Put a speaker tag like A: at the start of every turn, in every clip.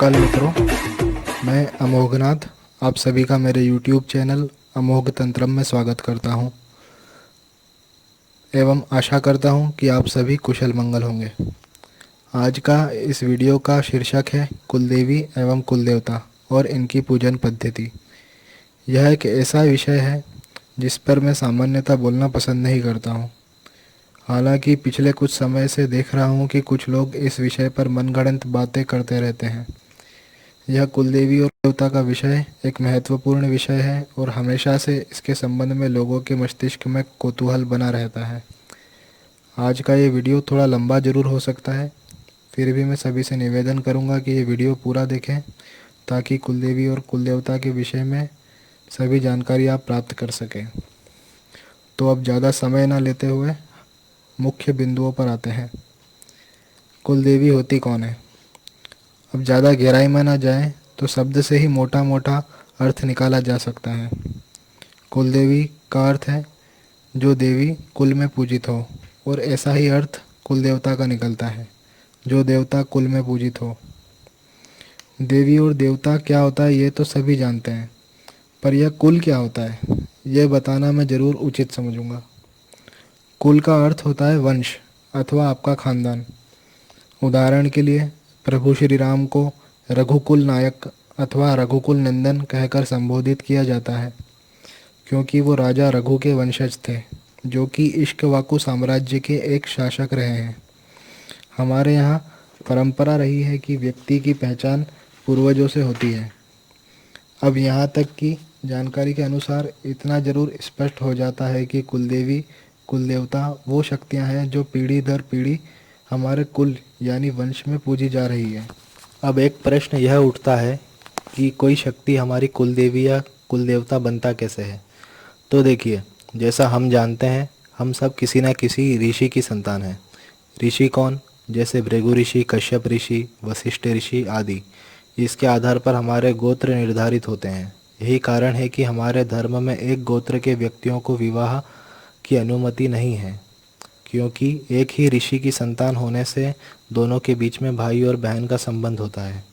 A: नमस्कार मित्रों, मैं अमोघनाथ आप सभी का मेरे YouTube चैनल अमोघ तंत्रम में स्वागत करता हूं एवं आशा करता हूं कि आप सभी कुशल मंगल होंगे। आज का इस वीडियो का शीर्षक है कुलदेवी एवं कुलदेवता और इनकी पूजन पद्धति। यह एक ऐसा विषय है जिस पर मैं सामान्यतः बोलना पसंद नहीं करता हूं। हालांकि पिछले कुछ समय से देख रहा हूं कि कुछ लोग इस विषय पर मनगढ़ंत बातें करते रहते हैं। यह कुलदेवी और देवता का विषय एक महत्वपूर्ण विषय है और हमेशा से इसके संबंध में लोगों के मस्तिष्क में कौतूहल बना रहता है। आज का ये वीडियो थोड़ा लंबा जरूर हो सकता है, फिर भी मैं सभी से निवेदन करूंगा कि ये वीडियो पूरा देखें ताकि कुलदेवी और कुलदेवता के विषय में सभी जानकारी आप प्राप्त कर सकें। तो अब ज़्यादा समय ना लेते हुए मुख्य बिंदुओं पर आते हैं। कुलदेवी होती कौन है? अब ज़्यादा गहराई में ना जाएं तो शब्द से ही मोटा मोटा अर्थ निकाला जा सकता है। कुलदेवी का अर्थ है जो देवी कुल में पूजित हो, और ऐसा ही अर्थ कुल देवता का निकलता है जो देवता कुल में पूजित हो। देवी और देवता क्या होता है ये तो सभी जानते हैं, पर यह कुल क्या होता है यह बताना मैं ज़रूर उचित समझूंगा। कुल का अर्थ होता है वंश अथवा आपका खानदान। उदाहरण के लिए प्रभु श्री राम को रघुकुल नायक अथवा रघुकुल नंदन कहकर संबोधित किया जाता है, क्योंकि वो राजा रघु के वंशज थे जो कि इक्ष्वाकु साम्राज्य के एक शासक रहे हैं। हमारे यहाँ परंपरा रही है कि व्यक्ति की पहचान पूर्वजों से होती है। अब यहाँ तक की जानकारी के अनुसार इतना जरूर स्पष्ट हो जाता है कि कुलदेवी कुलदेवता वो शक्तियाँ हैं जो पीढ़ी दर पीढ़ी हमारे कुल यानी वंश में पूजी जा रही है। अब एक प्रश्न यह उठता है कि कोई शक्ति हमारी कुलदेवी या कुलदेवता बनता कैसे है। तो देखिए, जैसा हम जानते हैं, हम सब किसी न किसी ऋषि की संतान हैं। ऋषि कौन? जैसे भृगु ऋषि, कश्यप ऋषि, वशिष्ठ ऋषि आदि। इसके आधार पर हमारे गोत्र निर्धारित होते हैं। यही कारण है कि हमारे धर्म में एक गोत्र के व्यक्तियों को विवाह की अनुमति नहीं है, क्योंकि एक ही ऋषि की संतान होने से दोनों के बीच में भाई और बहन का संबंध होता है।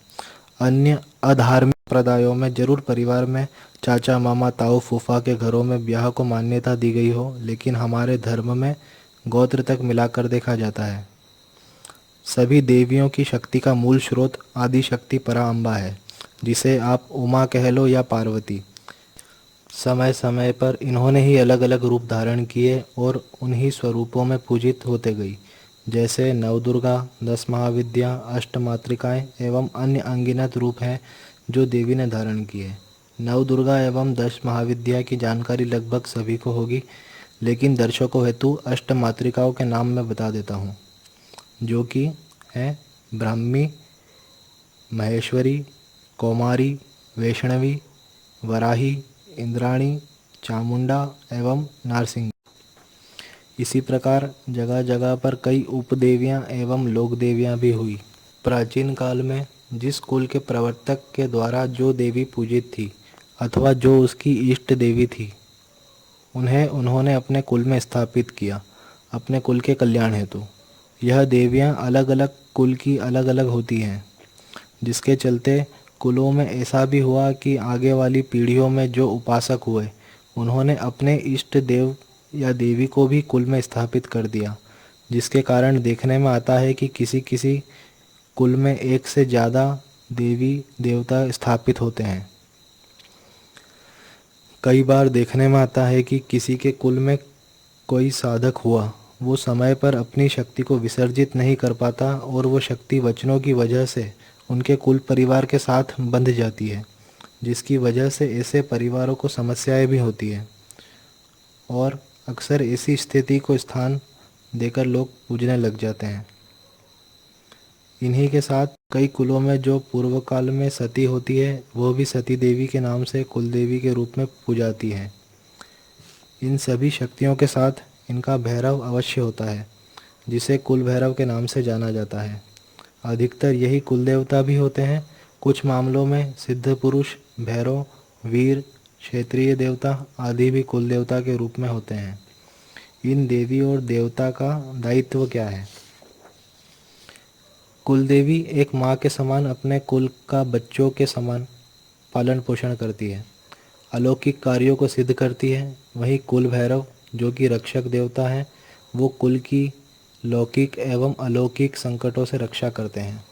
A: अन्य अधार्मिक संप्रदायों में जरूर परिवार में चाचा मामा ताऊ फूफा के घरों में ब्याह को मान्यता दी गई हो, लेकिन हमारे धर्म में गोत्र तक मिलाकर देखा जाता है। सभी देवियों की शक्ति का मूल स्रोत आदि शक्ति पराअंबा है, जिसे आप उमा कह लो या पार्वती। समय समय पर इन्होंने ही अलग अलग रूप धारण किए और उन्हीं स्वरूपों में पूजित होते गई, जैसे नवदुर्गा, 10 महाविद्या, अष्टमातृकाएँ एवं अन्य अनगिनत रूप हैं जो देवी ने धारण किए। नवदुर्गा एवं 10 महाविद्या की जानकारी लगभग सभी को होगी, लेकिन दर्शकों हेतु अष्टमातृकाओं के नाम मैं बता देता हूँ, जो कि है ब्राह्मी, महेश्वरी, कौमारी, वैष्णवी, वराही, इंद्राणी, चामुंडा एवं नारसिंह। इसी प्रकार जगह जगह पर कई उपदेवियां एवं लोक देवियां भी हुई। प्राचीन काल में जिस कुल के प्रवर्तक के द्वारा जो देवी पूजित थी अथवा जो उसकी इष्ट देवी थी, उन्हें उन्होंने अपने कुल में स्थापित किया अपने कुल के कल्याण हेतु। यह देवियां अलग अलग कुल की अलग अलग होती हैं, जिसके चलते कुलों में ऐसा भी हुआ कि आगे वाली पीढ़ियों में जो उपासक हुए, उन्होंने अपने इष्ट देव या देवी को भी कुल में स्थापित कर दिया, जिसके कारण देखने में आता है कि किसी किसी कुल में एक से ज़्यादा देवी देवता स्थापित होते हैं। कई बार देखने में आता है कि किसी के कुल में कोई साधक हुआ, वो समय पर अपनी शक्ति को विसर्जित नहीं कर पाता और वो शक्ति वचनों की वजह से उनके कुल परिवार के साथ बंध जाती है, जिसकी वजह से ऐसे परिवारों को समस्याएं भी होती है और अक्सर ऐसी स्थिति को स्थान देकर लोग पूजने लग जाते हैं। इन्हीं के साथ कई कुलों में जो पूर्व काल में सती होती है, वो भी सती देवी के नाम से कुल देवी के रूप में पूजाती है। इन सभी शक्तियों के साथ इनका भैरव अवश्य होता है, जिसे कुल भैरव के नाम से जाना जाता है। अधिकतर यही कुल देवता भी होते हैं। कुछ मामलों में सिद्ध पुरुष, भैरव, वीर, क्षेत्रीय देवता आदि भी कुल देवता के रूप में होते हैं। इन देवी और देवता का दायित्व क्या है? कुलदेवी एक माँ के समान अपने कुल का बच्चों के समान पालन पोषण करती है, अलौकिक कार्यों को सिद्ध करती है। वहीं कुल भैरव, जो कि रक्षक देवता हैं, वो कुल की लौकिक एवं अलौकिक संकटों से रक्षा करते हैं।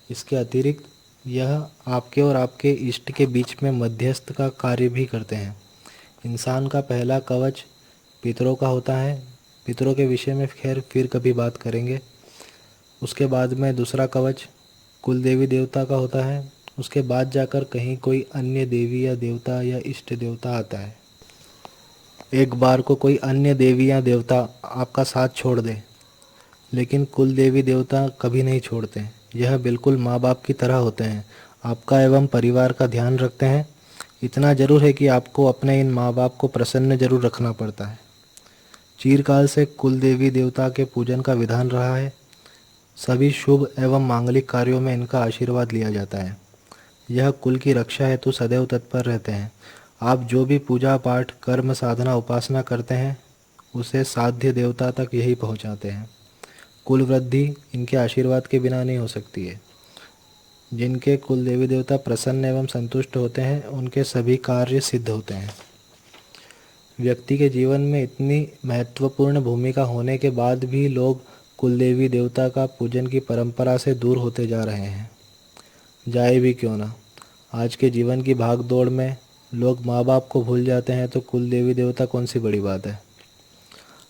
A: इसके अतिरिक्त यह आपके और आपके इष्ट के बीच में मध्यस्थ का कार्य भी करते हैं। इंसान का पहला कवच पितरों का होता है। पितरों के विषय में खैर फिर कभी बात करेंगे। उसके बाद में दूसरा कवच कुल देवी देवता का होता है। उसके बाद जाकर कहीं कोई अन्य देवी या देवता या इष्ट देवता आता है। एक बार को कोई अन्य देवी या देवता आपका साथ छोड़ दे, लेकिन कुल देवी देवता कभी नहीं छोड़ते। यह बिल्कुल माँ बाप की तरह होते हैं, आपका एवं परिवार का ध्यान रखते हैं। इतना जरूर है कि आपको अपने इन माँ बाप को प्रसन्न जरूर रखना पड़ता है। चिरकाल से कुल देवी देवता के पूजन का विधान रहा है। सभी शुभ एवं मांगलिक कार्यों में इनका आशीर्वाद लिया जाता है। यह कुल की रक्षा हेतु सदैव तत्पर रहते हैं। आप जो भी पूजा पाठ कर्म साधना उपासना करते हैं, उसे साध्य देवता तक यही पहुंचाते हैं। कुल वृद्धि इनके आशीर्वाद के बिना नहीं हो सकती है। जिनके कुल देवी देवता प्रसन्न एवं संतुष्ट होते हैं, उनके सभी कार्य सिद्ध होते हैं। व्यक्ति के जीवन में इतनी महत्वपूर्ण भूमिका होने के बाद भी लोग कुल देवी देवता का पूजन की परंपरा से दूर होते जा रहे हैं। जाए भी क्यों ना। आज के जीवन की भाग दौड़ में लोग माँ बाप को भूल जाते हैं, तो कुल देवी देवता कौन सी बड़ी बात है।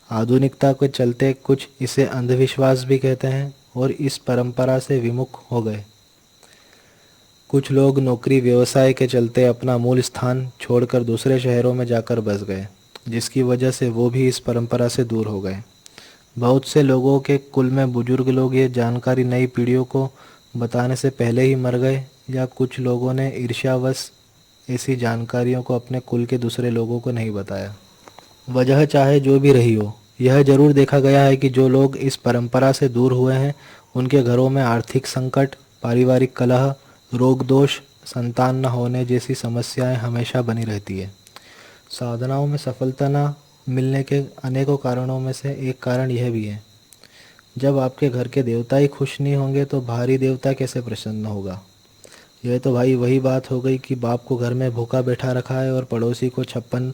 A: आधुनिकता के चलते कुछ इसे अंधविश्वास भी कहते हैं और इस परंपरा से विमुख हो गए। कुछ लोग नौकरी व्यवसाय के चलते अपना मूल स्थान छोड़कर दूसरे शहरों में जाकर बस गए, जिसकी वजह से वो भी इस परंपरा से दूर हो गए। बहुत से लोगों के कुल में बुजुर्ग लोग ये जानकारी नई पीढ़ियों को बताने से पहले ही मर गए, या कुछ लोगों ने ईर्ष्यावश ऐसी जानकारियों को अपने कुल के दूसरे लोगों को नहीं बताया। वजह चाहे जो भी रही हो, यह जरूर देखा गया है कि जो लोग इस परंपरा से दूर हुए हैं, उनके घरों में आर्थिक संकट, पारिवारिक कलह, रोग दोष, संतान न होने जैसी समस्याएं हमेशा बनी रहती है। साधनाओं में सफलता न मिलने के अनेकों कारणों में से एक कारण यह भी है। जब आपके घर के देवता ही खुश नहीं होंगे, तो बाहरी देवता कैसे प्रसन्न होगा। यह तो भाई वही बात हो गई कि बाप को घर में भूखा बैठा रखा है और पड़ोसी को 56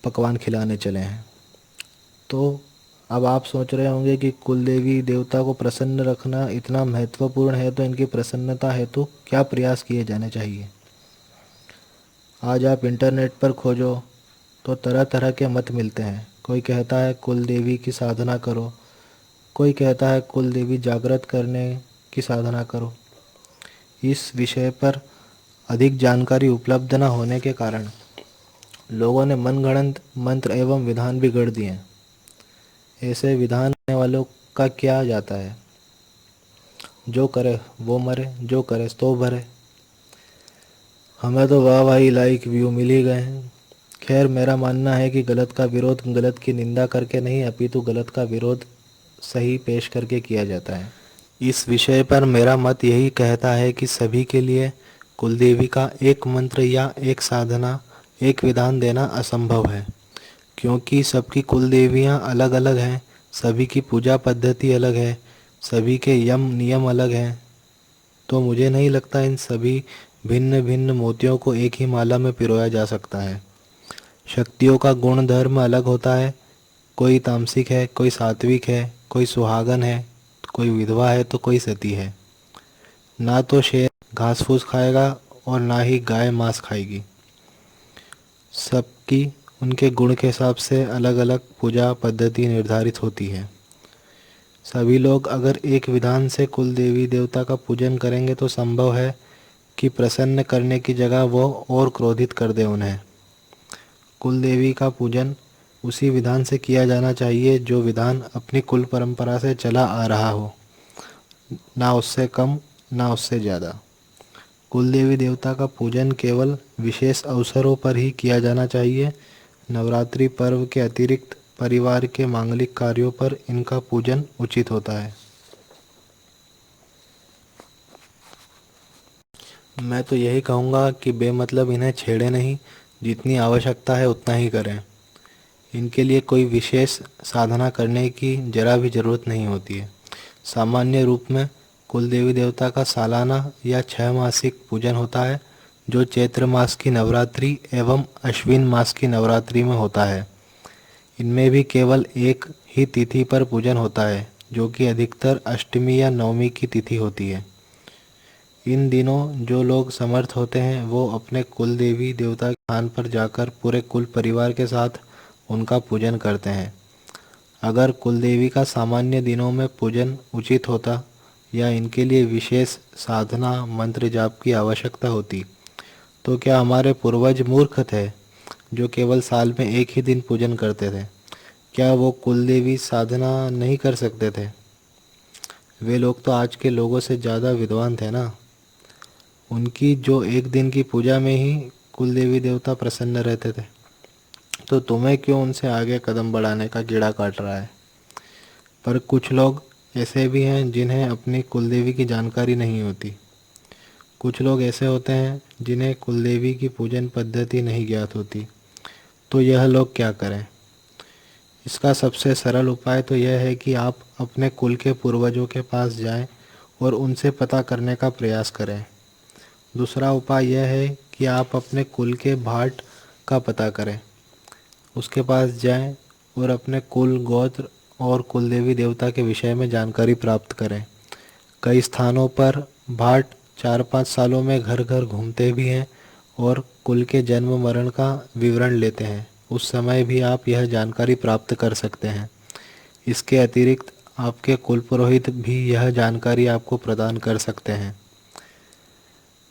A: पकवान खिलाने चले हैं। तो अब आप सोच रहे होंगे कि कुल देवी देवता को प्रसन्न रखना इतना महत्वपूर्ण है, तो इनकी प्रसन्नता हेतु क्या प्रयास किए जाने चाहिए। आज आप इंटरनेट पर खोजो तो तरह तरह के मत मिलते हैं। कोई कहता है कुल देवी की साधना करो, कोई कहता है कुल देवी जागृत करने की साधना करो। इस विषय पर अधिक जानकारी उपलब्ध न होने के कारण लोगों ने मनगढ़ंत मंत्र एवं विधान भी गढ़ दिए हैं। ऐसे विधान करने वालों का क्या जाता है। जो करे वो मरे, जो करे तो भरे। हमें तो वाह वाही लाइक व्यू मिल ही गए हैं। खैर, मेरा मानना है कि गलत का विरोध गलत की निंदा करके नहीं, अपितु गलत का विरोध सही पेश करके किया जाता है। इस विषय पर मेरा मत यही कहता है कि सभी के लिए कुलदेवी का एक मंत्र या एक साधना, एक विधान देना असंभव है, क्योंकि सबकी कुलदेवियाँ अलग अलग हैं, सभी की पूजा पद्धति अलग है, सभी के यम नियम अलग हैं। तो मुझे नहीं लगता इन सभी भिन्न भिन्न मोतियों को एक ही माला में पिरोया जा सकता है। शक्तियों का गुण धर्म अलग होता है। कोई तामसिक है, कोई सात्विक है, कोई सुहागन है, कोई विधवा है, तो कोई सती है। ना तो शेर घास फूस खाएगा और ना ही गाय मांस खाएगी। सबकी उनके गुण के हिसाब से अलग अलग पूजा पद्धति निर्धारित होती है। सभी लोग अगर एक विधान से कुल देवी देवता का पूजन करेंगे, तो संभव है कि प्रसन्न करने की जगह वो और क्रोधित कर दे उन्हें। कुल देवी का पूजन उसी विधान से किया जाना चाहिए जो विधान अपनी कुल परंपरा से चला आ रहा हो, ना उससे कम ना उससे ज़्यादा। कुल देवी देवता का पूजन केवल विशेष अवसरों पर ही किया जाना चाहिए। नवरात्रि पर्व के अतिरिक्त परिवार के मांगलिक कार्यों पर इनका पूजन उचित होता है। मैं तो यही कहूँगा कि बेमतलब इन्हें छेड़े नहीं, जितनी आवश्यकता है उतना ही करें। इनके लिए कोई विशेष साधना करने की जरा भी ज़रूरत नहीं होती है। सामान्य रूप में कुल देवी देवता का सालाना या 6 मासिक पूजन होता है, जो चैत्र मास की नवरात्रि एवं अश्विन मास की नवरात्रि में होता है। इनमें भी केवल एक ही तिथि पर पूजन होता है, जो कि अधिकतर अष्टमी या नवमी की तिथि होती है। इन दिनों जो लोग समर्थ होते हैं वो अपने कुल देवी देवता के स्थान पर जाकर पूरे कुल परिवार के साथ उनका पूजन करते हैं। अगर कुल देवी का सामान्य दिनों में पूजन उचित होता या इनके लिए विशेष साधना मंत्र जाप की आवश्यकता होती, तो क्या हमारे पूर्वज मूर्ख थे जो केवल साल में एक ही दिन पूजन करते थे? क्या वो कुल देवी साधना नहीं कर सकते थे? वे लोग तो आज के लोगों से ज़्यादा विद्वान थे ना। उनकी जो एक दिन की पूजा में ही कुल देवी देवता प्रसन्न रहते थे, तो तुम्हें क्यों उनसे आगे कदम बढ़ाने का कीड़ा काट रहा है? पर कुछ लोग ऐसे भी हैं जिन्हें अपनी कुल देवी की जानकारी नहीं होती। कुछ लोग ऐसे होते हैं जिन्हें कुल देवी की पूजन पद्धति नहीं ज्ञात होती। तो यह लोग क्या करें? इसका सबसे सरल उपाय तो यह है कि आप अपने कुल के पूर्वजों के पास जाएं और उनसे पता करने का प्रयास करें। दूसरा उपाय यह है कि आप अपने कुल के भाट का पता करें, उसके पास जाएं और अपने कुल गोत्र और कुल देवी देवता के विषय में जानकारी प्राप्त करें। कई स्थानों पर भाट 4-5 सालों में घर घर घूमते भी हैं और कुल के जन्म मरण का विवरण लेते हैं। उस समय भी आप यह जानकारी प्राप्त कर सकते हैं। इसके अतिरिक्त आपके कुल पुरोहित भी यह जानकारी आपको प्रदान कर सकते हैं।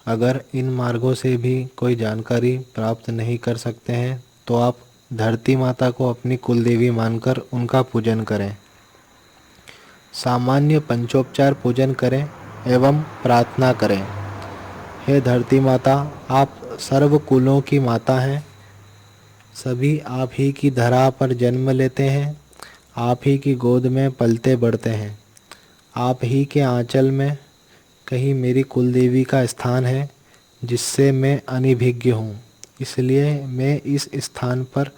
A: अगर इन मार्गों से भी कोई जानकारी प्राप्त नहीं कर सकते हैं तो आप धरती माता को अपनी कुल देवी मानकर उनका पूजन करें। सामान्य पंचोपचार पूजन करें एवं प्रार्थना करें। हे धरती माता, आप सर्व कुलों की माता हैं। सभी आप ही की धरा पर जन्म लेते हैं, आप ही की गोद में पलते बढ़ते हैं। आप ही के आंचल में कहीं मेरी कुल देवी का स्थान है, जिससे मैं अनभिज्ञ हूँ। इसलिए मैं इस स्थान पर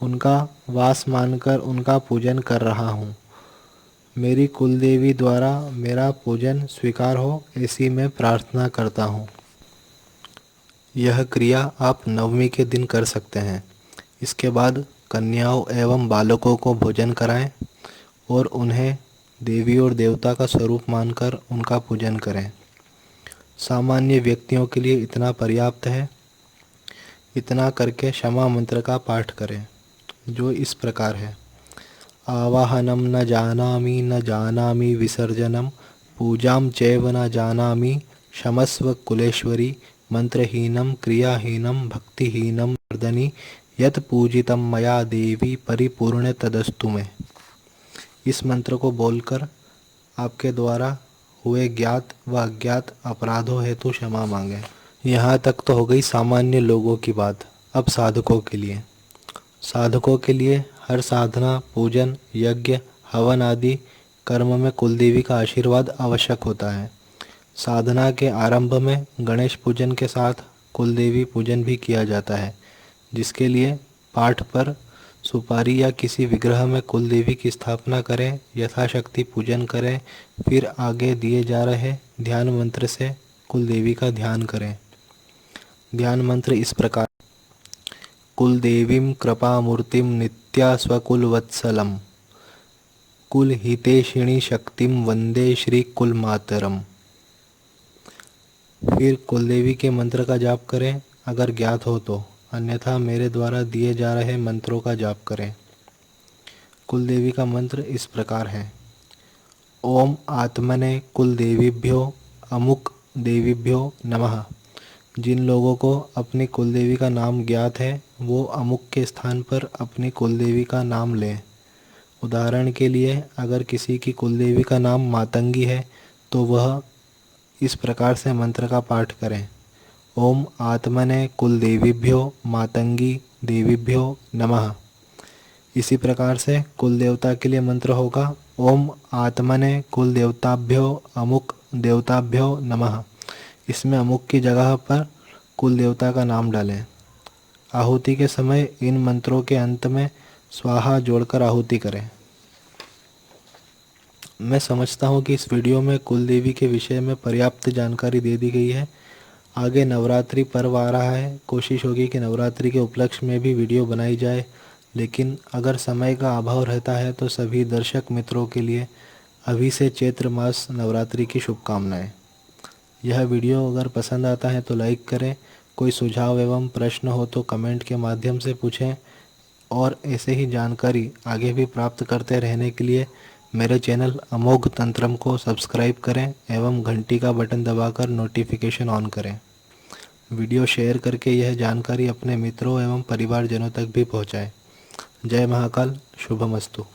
A: उनका वास मानकर उनका पूजन कर रहा हूँ। मेरी कुल देवी द्वारा मेरा पूजन स्वीकार हो, ऐसी मैं प्रार्थना करता हूँ। यह क्रिया आप नवमी के दिन कर सकते हैं। इसके बाद कन्याओं एवं बालकों को भोजन कराएं और उन्हें देवी और देवता का स्वरूप मानकर उनका पूजन करें। सामान्य व्यक्तियों के लिए इतना पर्याप्त है। इतना करके क्षमा मंत्र का पाठ करें, जो इस प्रकार है। आवाहनम न जानामि न जानामि विसर्जनम पूजाम चैव न जानामि क्षमस्व कुलेश्वरी मंत्रहीनम क्रियाहीनम भक्तिहीनम वर्धनी यत पूजितम मया देवी परिपूर्ण तदस्तु में। इस मंत्र को बोलकर आपके द्वारा हुए ज्ञात व अज्ञात अपराधों हेतु क्षमा मांगें। यहाँ तक तो हो गई सामान्य लोगों की बात। अब साधकों के लिए। साधकों के लिए हर साधना, पूजन, यज्ञ, हवन आदि कर्म में कुलदेवी का आशीर्वाद आवश्यक होता है। साधना के आरंभ में गणेश पूजन के साथ कुलदेवी पूजन भी किया जाता है, जिसके लिए पाठ पर सुपारी या किसी विग्रह में कुलदेवी की स्थापना करें, यथाशक्ति पूजन करें, फिर आगे दिए जा रहे ध्यान मंत्र से कुलदेवी का ध्यान करें। ध्यान मंत्र इस प्रकार: कुलदेवीं कृपामूर्तिं नित्या स्वकुलवत्सलम कुलहितैषिणी शक्तिं वंदे श्री कुलमातरम। फिर कुलदेवी के मंत्र का जाप करें अगर ज्ञात हो तो, अन्यथा मेरे द्वारा दिए जा रहे मंत्रों का जाप करें। कुलदेवी का मंत्र इस प्रकार है: ओम आत्मने कुलदेवीभ्यो अमुक देवीभ्यो नमः। जिन लोगों को अपनी कुलदेवी का नाम ज्ञात है वो अमुक के स्थान पर अपनी कुलदेवी का नाम लें। उदाहरण के लिए, अगर किसी की कुलदेवी का नाम मातंगी है तो वह इस प्रकार से मंत्र का पाठ करें: ओम आत्मने कुलदेवीभ्यो मातंगी देवीभ्यो नमः। इसी प्रकार से कुल देवता के लिए मंत्र होगा: ओम आत्मने कुल देवताभ्यो अमुक देवताभ्यो नमः। इसमें अमुक की जगह पर कुल देवता का नाम डालें। आहुति के समय इन मंत्रों के अंत में स्वाहा जोड़कर आहुति करें। मैं समझता हूँ कि इस वीडियो में कुलदेवी के विषय में पर्याप्त जानकारी दे दी गई है। आगे नवरात्रि पर्व आ रहा है, कोशिश होगी कि नवरात्रि के उपलक्ष्य में भी वीडियो बनाई जाए, लेकिन अगर समय का अभाव रहता है तो सभी दर्शक मित्रों के लिए अभी से चैत्र मास नवरात्रि की शुभकामनाएं। यह वीडियो अगर पसंद आता है तो लाइक करें। कोई सुझाव एवं प्रश्न हो तो कमेंट के माध्यम से पूछें, और ऐसे ही जानकारी आगे भी प्राप्त करते रहने के लिए मेरे चैनल अमोघ तंत्रम को सब्सक्राइब करें एवं घंटी का बटन दबाकर नोटिफिकेशन ऑन करें। वीडियो शेयर करके यह जानकारी अपने मित्रों एवं परिवारजनों तक भी पहुंचाएं। जय महाकाल, शुभमस्तु।